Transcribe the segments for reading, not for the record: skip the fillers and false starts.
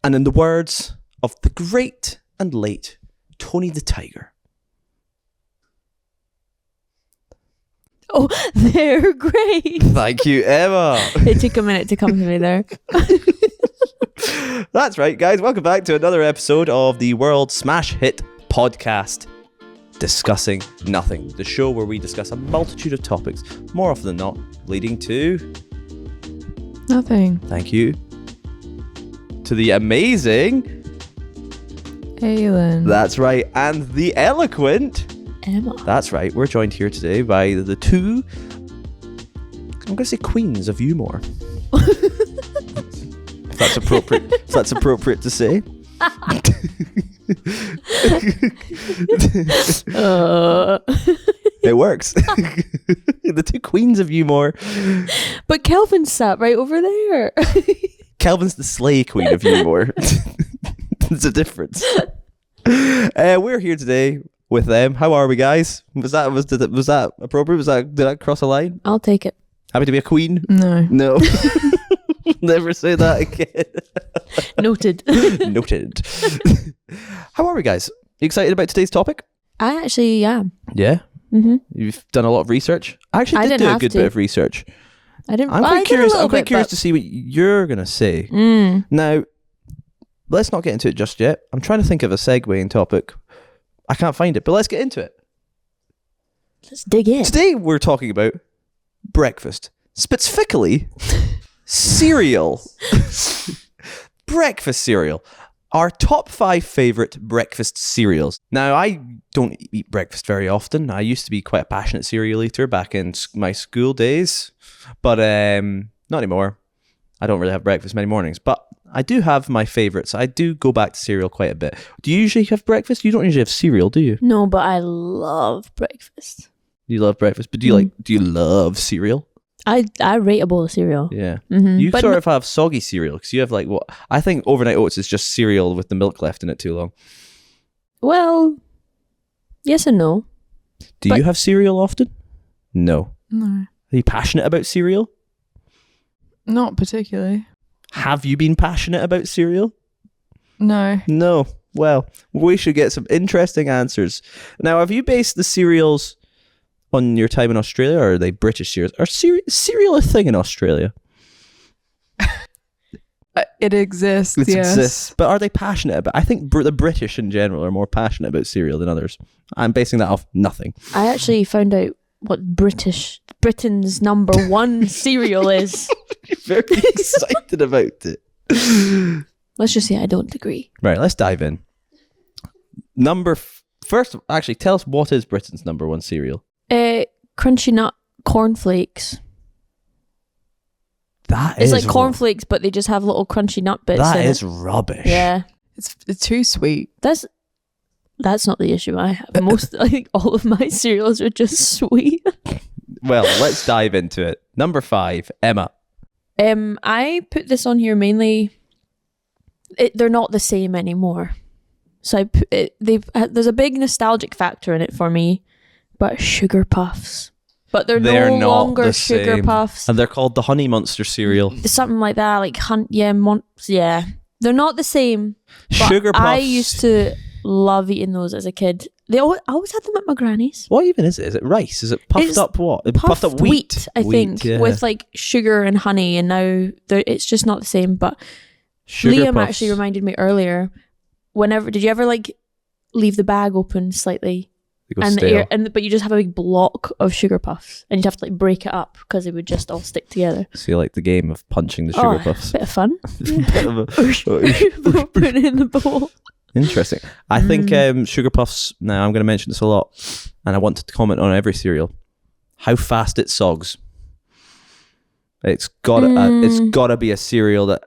And in the words of the great and late Tony the Tiger. Oh, they're great. Thank you, Emma. It took a minute to come to me there. That's right, guys. Welcome back to another episode of the World Smash Hit Podcast, Discussing Nothing, the show where we discuss a multitude of topics, more often than not, leading to... Nothing. Thank you. To the amazing... Aalyn. That's right. And the eloquent... Emma. That's right. We're joined here today by the two... I'm going to say queens of humor. If that's appropriate. If that's appropriate to say. It works. The two queens of humor. But Kelvin sat right over there. Kelvin's the slay queen of humor. There's a difference. We're here today with them. How are we, guys? Was that appropriate? Did I cross a line? I'll take it. Happy to be a queen? No. Never say that again. Noted. Noted. How are we, guys? You excited about today's topic? I actually am. Yeah? Mm-hmm. You've done a lot of research? I actually did do a good bit of research. I'm quite curious to see what you're going to say. Now, let's not get into it just yet. I'm trying to think of a segueing topic. I can't find it, but let's get into it. Let's dig in. Today, we're talking about breakfast. Specifically, cereal. Breakfast cereal. Our top 5 favourite breakfast cereals. Now, I don't eat breakfast very often. I used to be quite a passionate cereal eater back in my school days, but not anymore. I don't really have breakfast many mornings, but I do have my favourites. I do go back to cereal quite a bit. Do you usually have breakfast? You don't usually have cereal, do you? No, but I love breakfast. You love breakfast, but do you love cereal? I rate a bowl of cereal. Yeah. Mm-hmm. You sort of have soggy cereal because you have what I think overnight oats is just cereal with the milk left in it too long. Well, yes and no. Do you have cereal often? No. No. Are you passionate about cereal? Not particularly. Have you been passionate about cereal? No. No. Well, we should get some interesting answers. Now, have you based the cereals on your time in Australia, or are they British cereals? Are cereal a thing in Australia? It exists, It yes. exists, but are they passionate about? I think the British in general are more passionate about cereal than others. I'm basing that off nothing. I actually found out what Britain's number 1 cereal is. You're very excited about it. Let's just say I don't agree. Right, let's dive in. First, actually, tell us what is Britain's number 1 cereal. Crunchy Nut cornflakes. It's like cornflakes, but they just have little crunchy nut bits. That is rubbish. Yeah, It's too sweet. that's not the issue I have. I think all of my cereals are just sweet. Well, let's dive into it. Number 5, Emma. I put this on here mainly. They're not the same anymore, so I put it. There's a big nostalgic factor in it for me, but Sugar Puffs. But they're no not longer the Sugar same. Puffs. And they're called the Honey Monster cereal. Something like that, like yeah. They're not the same. But Sugar Puffs. I used to love eating those as a kid. I always had them at my granny's. What even is it? Is it rice? Is it puffed up what? Puffed up wheat, I think, yeah. with like sugar and honey, and now it's just not the same. But Sugar Liam Puffs. actually reminded me earlier. Did you ever like leave the bag open slightly? But you just have a big block of Sugar Puffs, and you'd have to like break it up because it would just all stick together. So you like the game of punching the Sugar Puffs? Bit of fun. Bit of a- Put it in the bowl. Interesting. I think Sugar Puffs, now I'm going to mention this a lot, and I want to comment on every cereal. How fast it sogs. It's got to be a cereal that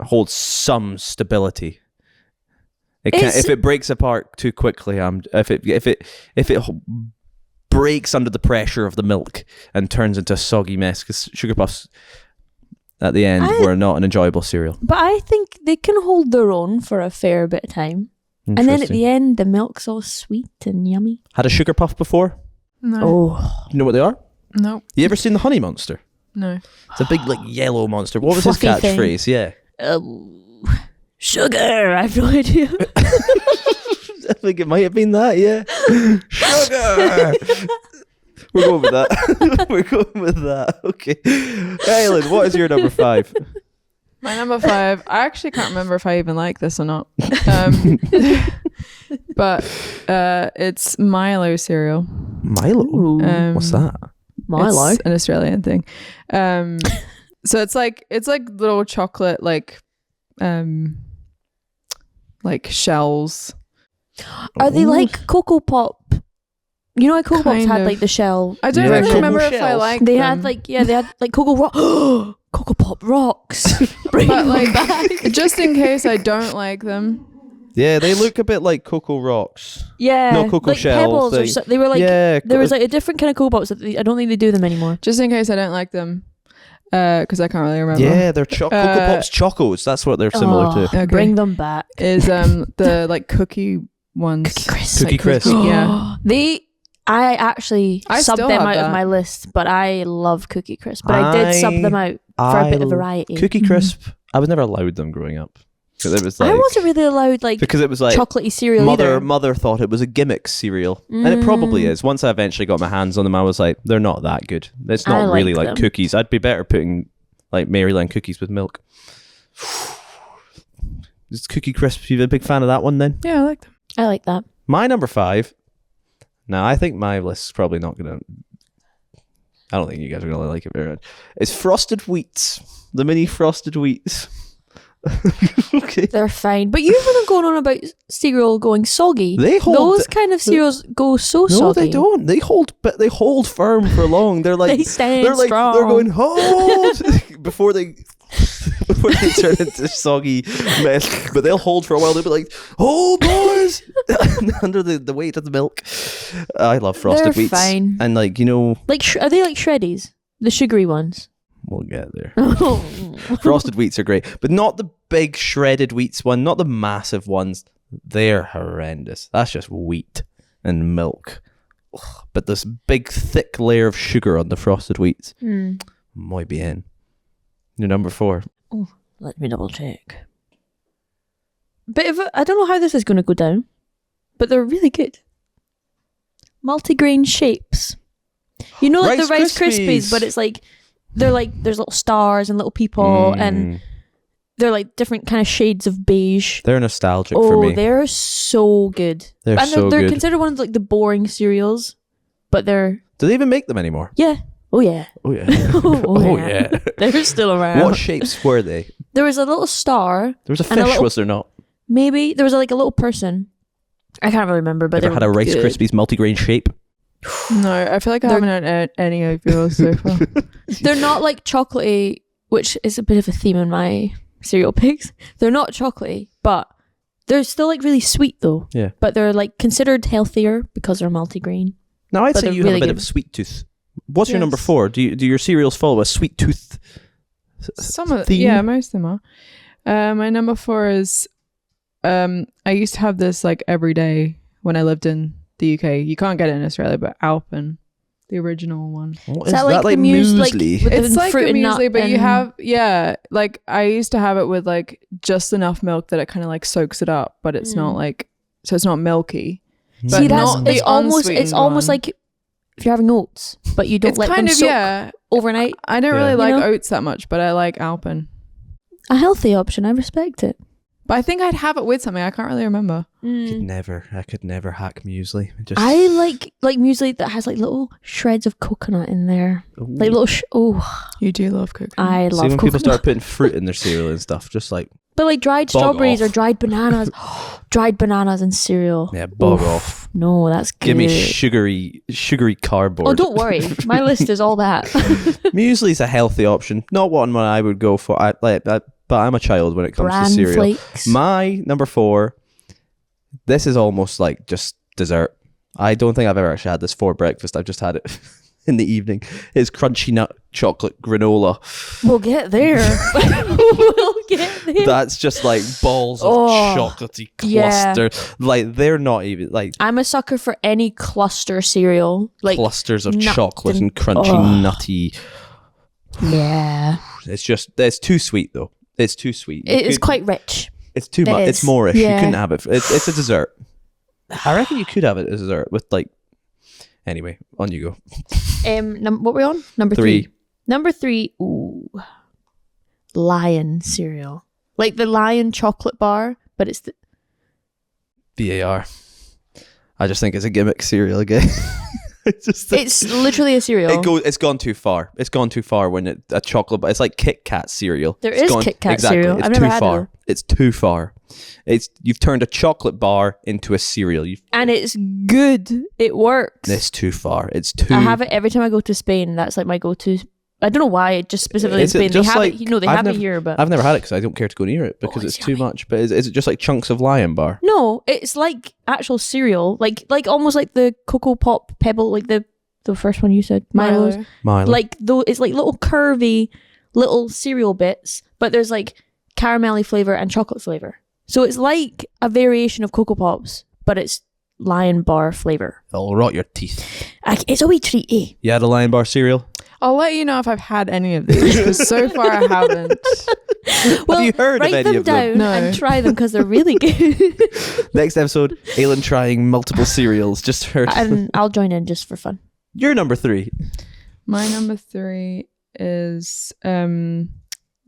holds some stability. If it breaks apart too quickly, if it breaks under the pressure of the milk and turns into a soggy mess, because Sugar Puffs at the end were not an enjoyable cereal. But I think they can hold their own for a fair bit of time. And then at the end, the milk's all sweet and yummy. Had a Sugar Puff before? No. Oh. You know what they are? No. You ever seen the Honey Monster? No. It's a big, yellow monster. What was his Fluffy thing. catchphrase? Yeah. Sugar. I have no idea. I think it might have been that, yeah. Sugar! We're going with that. We're going with that. Okay. Aalyn, what is your number 5? My number 5. I actually can't remember if I even like this or not. But it's Milo cereal. Milo? What's that? Milo. It's an Australian thing. So it's like little chocolate shells. Are they like Cocoa Pop? You know, like Cocoa Pops Kind had of. like the shell. I don't Yeah, really Cocoa remember if I shells. liked They them. had they had like Cocoa Rock. Cocoa Pop rocks. Bring But them like, back. just in case I don't like them. Yeah, they look a bit like Cocoa Rocks. Yeah, No, Cocoa like shells, Pebbles. they- They were like yeah, there was like a different kind of Cocoa Pops. I don't think they do them anymore. Just in case I don't like them. Because I can't really remember. Yeah, they're Cocoa Pops Chocos. That's what they're similar to. Okay. Bring them back. Is the like cookie ones. Cookie Crisp. Cookie Crisp. Yeah. I actually I subbed still them have out that. of my list, but I love Cookie Crisp. But I did sub them out for a bit of variety. Cookie Crisp. I was never allowed them growing up. 'Cause it was like, I wasn't really allowed like because it was like chocolatey cereal either. mother thought it was a gimmick cereal, and it probably is. Once I eventually got my hands on them, I was like, they're not that good. It's I not really like like them. cookies. I'd be better putting like Maryland cookies with milk. Is Cookie Crisp? You a big fan of that one then? Yeah, I like them. I like that. My number 5. Now I think my list's probably not gonna. I don't think you guys are gonna like it very much. It's Frosted Wheats, the mini Frosted Wheats. Okay. They're fine. But you've been going on about cereal going soggy. They hold Those kind of cereals go so No, soggy. they don't. They hold firm for long. They're like They stand they're like strong. they're going hold before they turn into soggy mess. But they'll hold for a while. They'll be like, "Hold, boys!" under the weight of the milk. I love Frosted They're Wheats, fine. and like you know, Like are they like Shreddies? The sugary ones. we'll get there. Frosted Wheats are great, but not the big shredded wheats one, not the massive ones. They're horrendous. That's just wheat and milk. Ugh. But this big thick layer of sugar on the Frosted Wheats. Muy bien. Your number 4. Let me double check. I don't know how this is going to go down, but they're really good. Multigrain shapes. You know, like Rice the Rice Krispies. Krispies, but it's like they're like there's little stars and little people, and they're like different kind of shades of beige. They're nostalgic for me. They're so good. They're and so they're good. considered one of like the boring cereals, but they're Do they even make them anymore? yeah. Oh yeah. Oh yeah. Oh, yeah. They're still around. What shapes were they? There was a little star. There was a And a fish, little- was there not? Maybe there was like a little person. I can't really remember, but Ever they had a were Rice good. Krispies multigrain shape? No, I feel like I They're- haven't had any of yours so far. They're not like chocolatey, which is a bit of a theme in my cereal picks. They're not chocolatey, but they're still like really sweet though. Yeah. But they're like considered healthier because they're multigrain. Now I'd But say they're you have really a bit good. of a sweet tooth. What's your Yes. number 4? Do your cereals follow a sweet tooth? Some of theme? yeah, most of them are. My number 4 is I used to have this like every day when I lived in the UK. You can't get it in Australia, but Alpen, the original one. What Is that like the mousse, like, muesli? with- It's like a fruit and nut muesli, but you and- have like I used to have it with like just enough milk that it kind of like soaks it up, but it's not like so it's not milky. But See, that's not the it's almost unsweetened one. like if you're having oats, but you don't It's let kind them of soak overnight. I don't Yeah. really You like know? oats that much, but I like Alpen. A healthy option. I respect it. But I think I'd have it with something. I can't really remember. I could never hack muesli. It just, I like muesli that has like little shreds of coconut in there, like little. You do love cooking. I See love when people coconut. start putting fruit in their cereal and stuff, just like But like dried Bog strawberries or off. dried bananas, dried bananas and cereal. yeah, bog Oof. off. No, that's good. Give me sugary cardboard. Oh, don't worry. My list is all that. Muesli's a healthy option, not one I would go for. But I'm a child when it comes Bran to cereal. flakes. My number 4. This is almost like just dessert. I don't think I've ever actually had this for breakfast. I've just had it in the evening. It's crunchy nut chocolate granola. We'll get there. We'll get there. That's just like balls of Oh, chocolatey yeah. cluster. Like they're not even like I'm a sucker for any cluster cereal. Like clusters of nut chocolate and crunchy, oh. nutty. yeah, It's too sweet though. It's too sweet. it is quite rich. It's too It much. is. It's moreish. You Yeah. couldn't have it. It's a dessert. I reckon you could have it as a dessert with like. Anyway, on you go. What were we on? Number 3. three. Number 3. Ooh, Lion cereal, like the Lion chocolate bar, but it's the VAR. I just think it's a gimmick cereal again. it's literally a cereal. It's gone too far. It's gone too far when a chocolate bar. It's like Kit Kat cereal. There It's is gone- Kit Kat exactly. cereal. It's I've too never had far. it. It's too far. You've turned a chocolate bar into a cereal. And it's good. It works. It's too far. It's too. I have it every time I go to Spain. That's like my go-to. I don't know why. Just specifically in Is it Spain, they just have like- it. They I've have never- it here, but I've never had it because I don't care to go near it because it's it's too yummy. much. But is it just like chunks of Lion bar? no, it's like actual cereal, like almost like the Cocoa Pop Pebble, like the first one you said, Milo's. Milo. Like though, it's like little curvy little cereal bits, but there's like caramelly flavor and chocolate flavor. So it's like a variation of Cocoa Pops, but it's Lion bar flavor. It'll rot your teeth. It's a wee treat, eh? You had a Lion bar cereal? I'll let you know if I've had any of these because so far I haven't. Well, Have you heard of write any them of them? down No. and try them because they're really good. Next episode, Aalyn trying multiple cereals. Just heard. And I'll join in just for fun. You're number 3. My number 3 is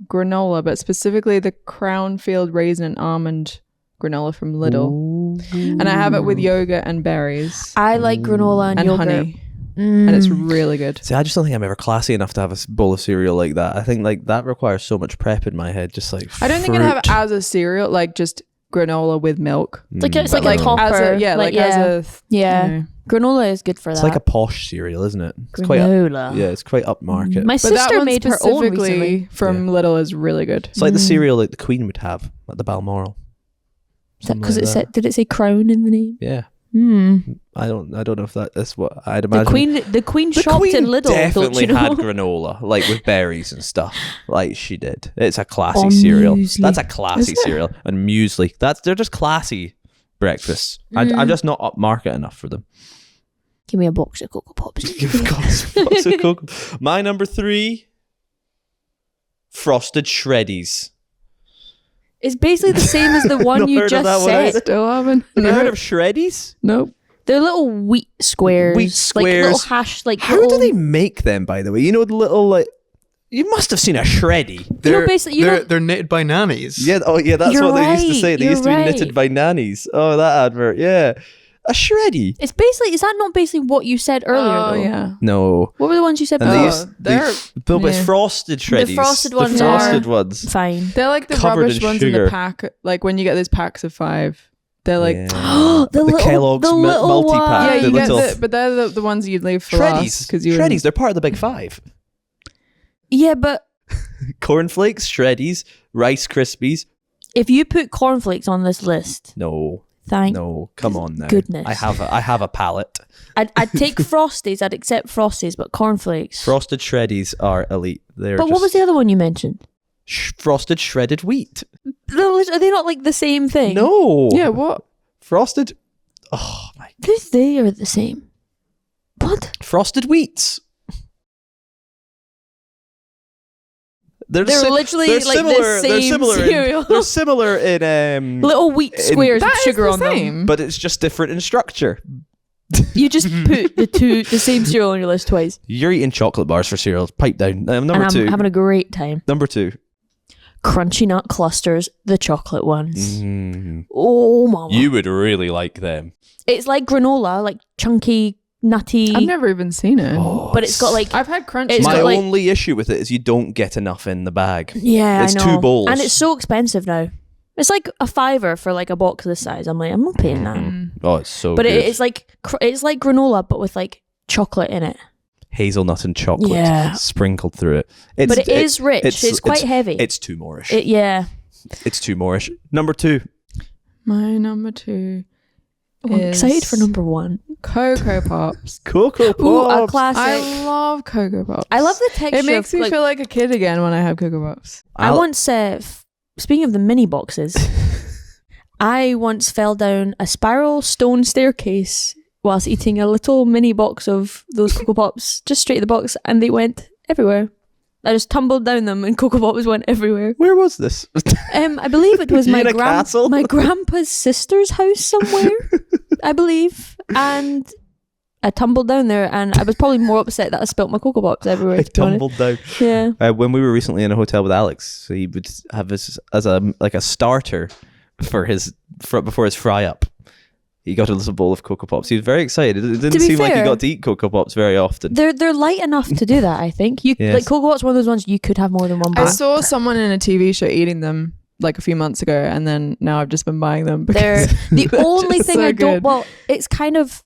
granola, but specifically the Crownfield raisin and almond granola from Lidl. And I have it with yogurt and berries I like granola and, and yogurt. honey, and it's really good. See, I just don't think I'm ever classy enough to have a bowl of cereal like that. I think like that requires so much prep in my head. Just like I don't think I'd have it as a cereal, like just granola with milk. It's like, it's But like a topper. as a, yeah, like as a yeah. you know. Granola is good for It's that. like a posh cereal, isn't it? It's quite granola. yeah, it's quite upmarket. My But that sister one made her own recently. specifically from Lidl is really good. It's like the cereal like the Queen would have at the Balmoral. Because Something it like said, did it say crown in the name? that. Yeah. Hmm. I don't know if that's what I'd The imagine. Queen The shopped Queen in Lidl. definitely don't you know? had granola, like with berries and stuff, like she did. It's a classy Or cereal. muesli. That's a classy cereal. And muesli. They're just classy breakfasts. I'm just not upmarket enough for them. Give me a box of Cocoa Pops. Of course. Lots of cocoa. My number 3, frosted shreddies. It's basically the same as the one Not you heard of just that one, said. Still haven't. Have you heard of shreddies? Nope. They're little wheat squares. Wheat Like squares. little hash, like How little, do they make them, by the way? You know the little like. You must have seen a shreddy. basically, They're knitted by nannies. Yeah, that's You're what they used to right, say. They you're used to be right. knitted by nannies. Oh, that advert, yeah. A shreddy. It's basically, is that not basically what you said earlier? Oh though? yeah. No. What were the ones you said And before? they used but it's yeah. frosted shreddies. frosted ones The are- frosted ones. Fine. They're like the Covered rubbish in ones in sugar. the pack. Like when you get those packs of 5. They're like Yeah. the little, Kellogg's the little multi-pack. one. yeah, the you get little- but they're the ones you'd leave for last Shreddies. because you Shreddies, they're part of the big 5. Yeah, but Cornflakes, shreddies, Rice Krispies. if you put cornflakes on this list, No. thank No, come on now. goodness. I have a palate. I'd take Frosties. I'd accept Frosties, but cornflakes. Frosted shreddies are elite. They're But what was the other one you mentioned? frosted shredded wheat? Are they not like the same thing? No. Yeah, what? Frosted. Oh my. They are the same. What? Frosted wheats. They're literally they're like similar, the same they're similar cereal. they're similar in Little wheat squares with That is sugar the on them. same. but it's just different in structure. You just put the same cereal on your list twice. You're eating chocolate bars for cereals. Pipe down. Number And I'm 2. having a great time. Number 2. Crunchy nut clusters, the chocolate ones. Mm. Oh, mama. You would really like them. It's like granola, like chunky, nutty. I've never even seen it. but it's got like I've had crunch. It's My got, like- only issue with it is you don't get enough in the bag. yeah, it's I know. 2 bowls. And it's so expensive now. It's like a $5 for like a box this size. I'm like, I'm not paying that. Oh, it's so But good. it's like granola, but with like chocolate in it. Hazelnut and chocolate Yeah. sprinkled through it. But it is rich. It's quite heavy. It's too Moorish. Yeah. It's too Moorish. Number 2. My number 2 Oh, I'm excited for number 1. Cocoa Pops. Cocoa Pops. Ooh, a classic. I love Cocoa Pops. I love the texture. It makes of, me like, feel like a kid again when I have Cocoa Pops. I once, speaking of the mini boxes, I once fell down a spiral stone staircase whilst eating a little mini box of those Cocoa Pops, just straight to the box, and they went everywhere. I just tumbled down them and Cocoa Pops went everywhere. Where was this? I believe it was You in a castle? my grandpa's sister's house somewhere, I believe. And I tumbled down there and I was probably more upset that I spilt my Cocoa Pops everywhere. I to be honest. tumbled down. Yeah. When we were recently in a hotel with Alex, so he would have this as a starter for before his fry up. He got a little bowl of Cocoa Pops. He was very excited. It didn't seem like he got to eat Cocoa Pops very often. They're light enough to do that, I think. Yes. Like Cocoa Pops, one of those ones you could have more than one I bar. saw someone in a TV show eating them like a few months ago, and then now I've just been buying them. They're the only just thing so I don't. good. Well, it's kind of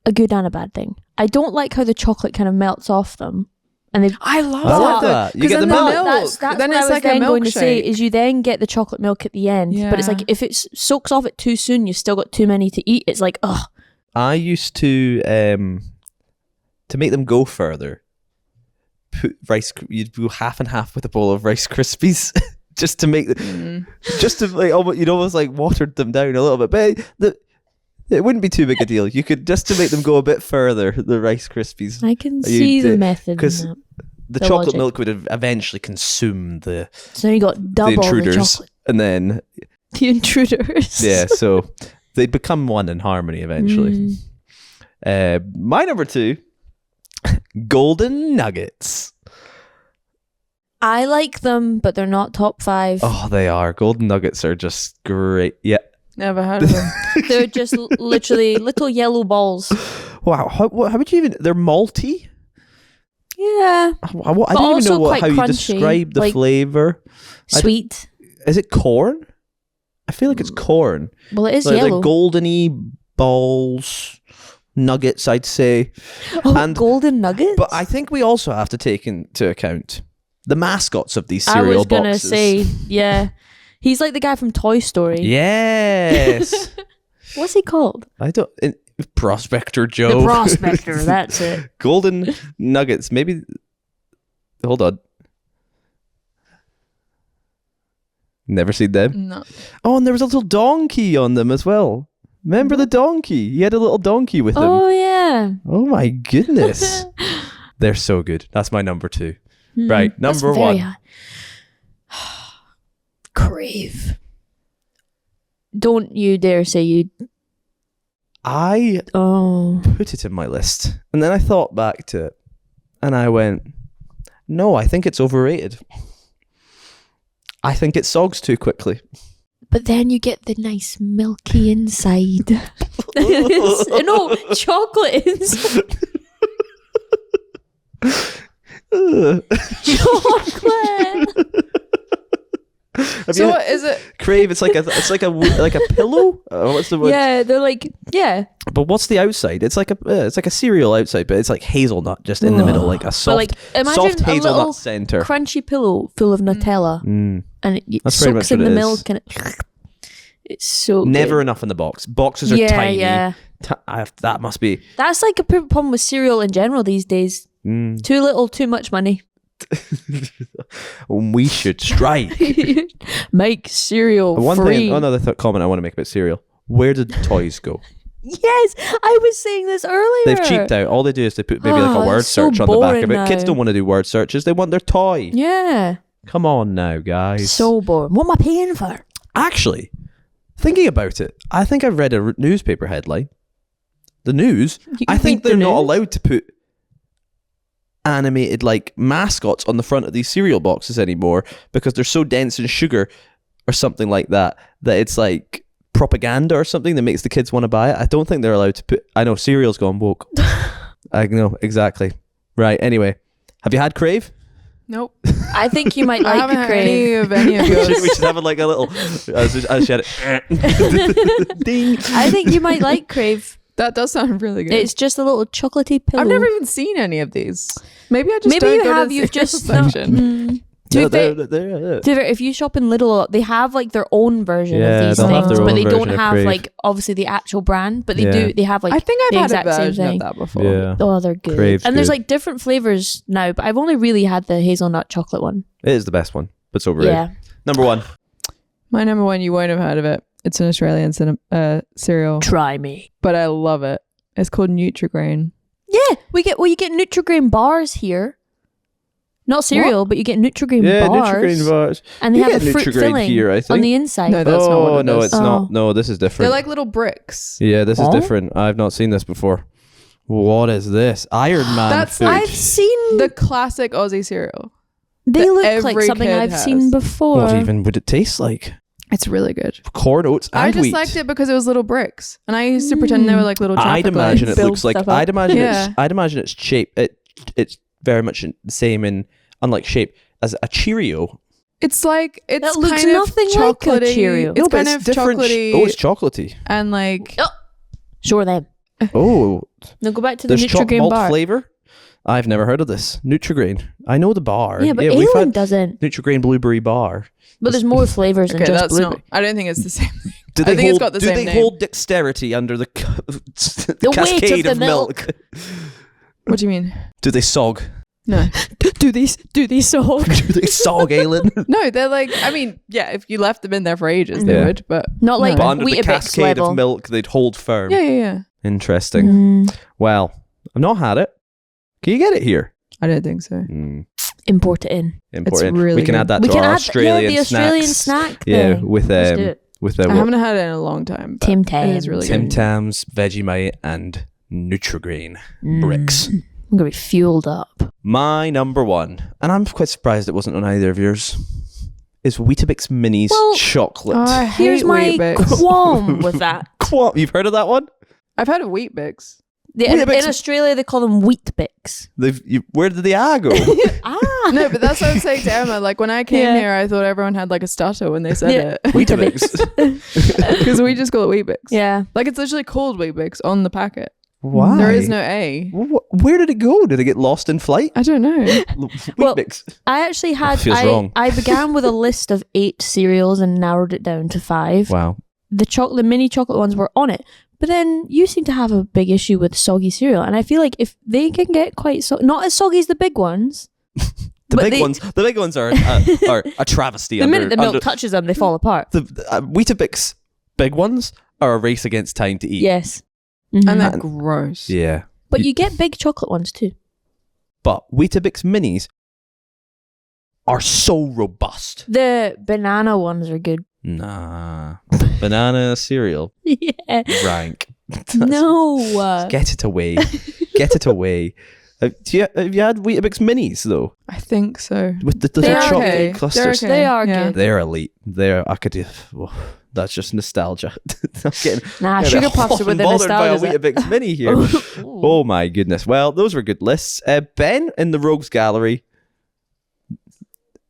a good and a bad thing. I don't like how the chocolate kind of melts off them, and they. I love I love that. You 'Cause get the then milk. That's then what I it's was like a then going to say milkshake. is you then get the chocolate milk at the end, but it's like Yeah. if it soaks off it too soon, you've still got too many to eat. It's like ugh. I used to make them go further. Put you'd do half and half with a bowl of Rice Krispies, just to make just to like almost like watered them down a little bit. But it wouldn't be too big a deal. You could just to make them go a bit further. The Rice Krispies, I can see the method because in that. the The chocolate logic. milk would eventually consume the So then you got double the intruders, chocolate. and then The intruders. yeah, so they become one in harmony eventually. My number 2, golden nuggets. I like them, but they're not top 5. Oh, they are. Golden nuggets are just great. Yeah. Never heard of them. They're just literally little yellow balls. Wow. How would you even? They're malty. Yeah. I don't even also know quite how you crunchy, describe the like flavor. Sweet. Is it corn? I feel like it's corn. Well, it is Like yellow. goldeny balls, nuggets, I'd say. Oh, and- golden nuggets? But I think we also have to take into account the mascots of these I cereal was going to boxes. say, yeah. He's like the guy from Toy Story. Yes. What's he called? I don't. Prospector Joe. The Prospector, that's it. Golden nuggets. Maybe. Hold on. Never seen them. No. Oh, and there was a little donkey on them as well. Remember the donkey? He had a little donkey with him. Oh, yeah. Oh my goodness. They're so good. That's my number 2. Right, That's number very 1. high. Crave. Don't you dare say you... I Oh. put it in my list. And then I thought back to it. And I went, no, I think it's overrated. I think it sogs too quickly. But then you get the nice milky inside. No, chocolate inside. Chocolate. Have So you what is it? Crave? It's like a pillow. What's the word? Yeah, they're like, yeah. But what's the outside? It's like a cereal outside, but it's like hazelnut just in the middle, like a But soft, like, imagine soft a little hazelnut center. crunchy pillow full of Nutella, Mm. and it That's pretty soaks much in what the it milk, is. and it's so Never good. enough in the box. Boxes are Yeah, tiny. yeah. That must be. That's like a problem with cereal in general these days. Mm. Too little, too much money. We should strike. Make cereal One free. thing, another comment I want to make about cereal. Where did toys go? Yes, I was saying this earlier. They've cheaped out. All they do is they put maybe like Oh, a word it's so search on the back of it. boring Kids now. don't want to do word searches. They want their toy. Yeah, Come on now, guys. so boring. What am I paying for? Actually, thinking about it, I think I've read a newspaper headline. The news. You I think read the they're not news? allowed to put animated like mascots on the front of these cereal boxes anymore because they're so dense in sugar or something like that it's like propaganda or something that makes the kids want to buy it. I don't think they're allowed to put. I know cereal's gone woke. I know exactly. Right. Anyway, have you had Crave? Nope. I think you might I like haven't a had any Crave. of any of we yours. should have like a little. I said it. Ding. I think you might like Crave. That does sound really good. It's just a little chocolatey pillow. I've never even seen any of these. Maybe I just Maybe don't you go to have. the You've cereal just section. To No, be fair- they're- to be fair, if you shop in Lidl, they have like their own version Yeah, of these they'll have things, their but own they don't version of have Crave. like obviously the actual brand, but they Yeah. They have like I think the I've had a exact same version of thing. that before. Yeah. Oh, they're good. Crave's and there's good. like different flavors now, but I've only really had the hazelnut chocolate one. It is the best one, but it's overrated. Yeah. Number 1. My number 1, you won't have heard of it. It's an Australian cereal, Try me. but I love it. It's called Nutri-Grain. Yeah, you get Nutri-Grain bars here. Not cereal, but you get Nutri-Grain bars. Nutri-Grain bars. And they You have get a fruit Nutri-Grain filling here, I think. on the inside. No, that's not what it no, is. it's not. No, this is different. They're like little bricks. Yeah, this is Oh. different. I've not seen this before. What is this? Iron Man That's food. I've seen... The classic Aussie cereal. They that look like every something kid I've has. seen before. What even would it taste like? It's really good. Corn, oats, and I just wheat. liked it because it was little bricks, and I used to pretend they were like little traffic I'd imagine lights. it Build looks like. stuff up. I'd imagine Yeah. it's. I'd imagine it's shape. It's very much the same in unlike shape as a Cheerio. It's like it's That looks kind nothing of like a chocolatey. Cheerio. It's kind of different. chocolatey Oh, it's chocolatey. and like Sure them. Oh, Now go back to the there's chocolate Nutri-Grain malt bar. flavor. I've never heard of this. Nutri-Grain. I know the bar. Yeah, but we've Aalyn had doesn't. Nutri-Grain blueberry bar. But there's more flavors than okay, just that's blueberry. not. I don't think it's the same thing. Do I they think it's hold, got the do same they name. hold dexterity under the, The weight cascade of of the milk? What do you mean? Do they sog? No, Do these sog? Do they sog, Aalyn? no, they're like. I mean, yeah, if you left them in there for ages, they Yeah. would. But Not like But under the Weetabix cascade level. of milk, they'd hold firm. yeah. Interesting. Mm, Well, I've not had it. Can you get it here? I don't think so. import it in. Important. really we can good. add that We to can our add Australian the Australian snacks. snack Yeah, thing. with Let's do it. with I haven't had it in a long time. But Tim it is really Tim good. Tams, Vegemite, and Nutri-Grain bricks. I'm gonna be fueled up. My number one, and I'm quite surprised it wasn't on either of yours, is Weetabix Minis Well, chocolate. Oh, I Here's hate my Weet-Bix. qualm with that. You've heard of that one? I've had a Weet-Bix. In Weetabix- Australia, they call them Weet-Bix. Where did the A go? Ah, No, but that's what I was saying to Emma. Like when I came Yeah. here, I thought everyone had like a stutter when they said Yeah. it. Weetabix. Because we just call it Weet-Bix. yeah. Like it's literally called Weet-Bix on the packet. Why? There is no A. Where did it go? Did it get lost in flight? I don't know. Well, Weetabix. I actually had. feels wrong. I began with a list of 8 cereals and narrowed it down to 5. Wow. The mini chocolate ones were on it. But then you seem to have a big issue with soggy cereal, and I feel like if they can get quite not as soggy as the big ones. The but big ones are a travesty. The minute the milk touches them, they fall apart. the Weetabix big ones are a race against time to eat. Yes. Mhm. And they're gross. Yeah. But you get big chocolate ones too. But Weetabix minis are so robust. The banana ones are good. Nah. Banana cereal. Yeah. Rank. No. Get it away. Get it away. Have you had Weetabix minis though? I think so. With the They're chocolate okay. clusters? They're okay. They are Yeah. good. They're elite. I could do. Oh, that's just nostalgia. I'm getting Nah, getting sugar puffs are with the bothered by a nostalgia. Weetabix mini here. Oh my goodness. Well, those were good lists. Ben in the Rogues Gallery.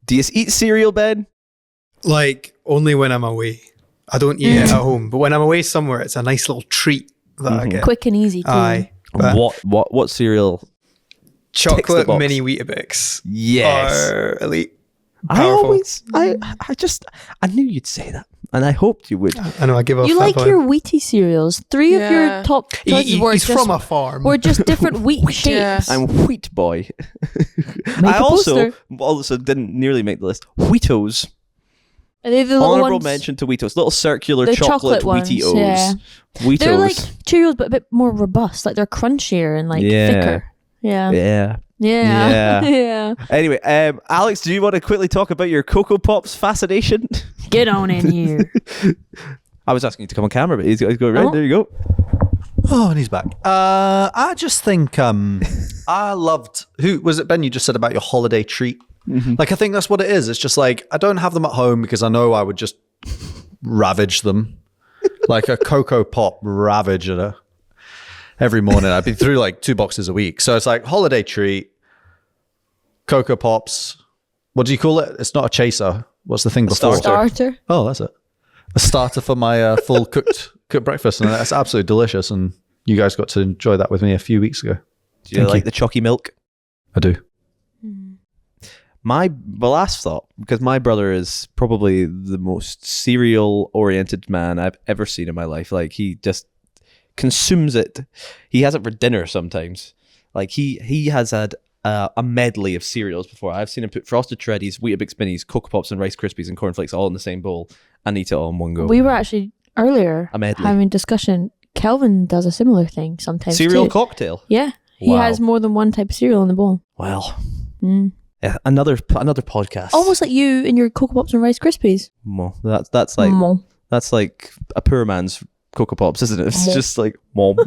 Do you eat cereal, Ben? Like, only when I'm away. I don't eat it at home, but when I'm away somewhere, it's a nice little treat that I get. Quick and easy too. Aye. But What cereal? chocolate box. mini Weetabix Yes. are elite. I Powerful. always, I knew you'd say that, and I hoped you would. I know, I give off You that like vibe. your wheaty cereals. 3 of your Yeah. top choices were He's just from a farm. were just different wheat Yeah. shapes. I'm Wheat Boy. Make I a also poster. didn't nearly make the list. Wheatos. Are they the little Honorable ones? mention to Wheatos. Little circular The chocolate chocolate ones, Wheatos. yeah. Wheatos. They're like Cheerios, but a bit more robust. Like they're crunchier and like Yeah. thicker. Yeah. yeah. Yeah. Yeah. Yeah. Anyway, Alex, do you want to quickly talk about your Cocoa Pops fascination? Get on in here. I was asking you to come on camera, but he's going right. Oh. There you go. Oh, and he's back. I just think I loved. Who was it, Ben? You just said about your holiday treat. Like, I think that's what it is. It's just like I don't have them at home because I know I would just ravage them, like a Cocoa Pop ravager. Every morning, I'd be through like 2 boxes a week. So it's like holiday treat, Cocoa Pops. What do you call it? It's not a chaser. What's the thing before? Starter. Oh, that's it. A starter for my full cooked breakfast, and that's absolutely delicious. And you guys got to enjoy that with me a few weeks ago. Do you like the chalky milk? I do. My last thought, because my brother is probably the most cereal-oriented man I've ever seen in my life. Like, he just consumes it. He has it for dinner sometimes. Like, he has had a medley of cereals before. I've seen him put Frosted Shreddies, Weetabix Minis, Cocoa Pops, and Rice Krispies and cornflakes all in the same bowl and eat it all in one go. We were actually earlier A medley. having discussion. Kelvin does a similar thing sometimes. Cereal too. cocktail. Yeah. He Wow. has more than one type of cereal in the bowl. Well, Mm. Another podcast. Almost like you and your Cocoa Pops and Rice Krispies. Mo. That's like Mo. that's like a poor man's Cocoa Pops, isn't it? It's Mo. just like mom.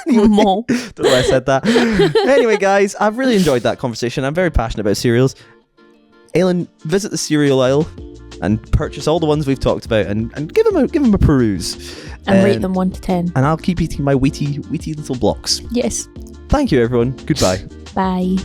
Mo. Don't know why I said that. Anyway, guys, I've really enjoyed that conversation. I'm very passionate about cereals. Aalyn, visit the cereal aisle and purchase all the ones we've talked about, and give them a peruse. And rate them 1 to 10. And I'll keep eating my wheaty little blocks. Yes. Thank you, everyone. Goodbye. Bye.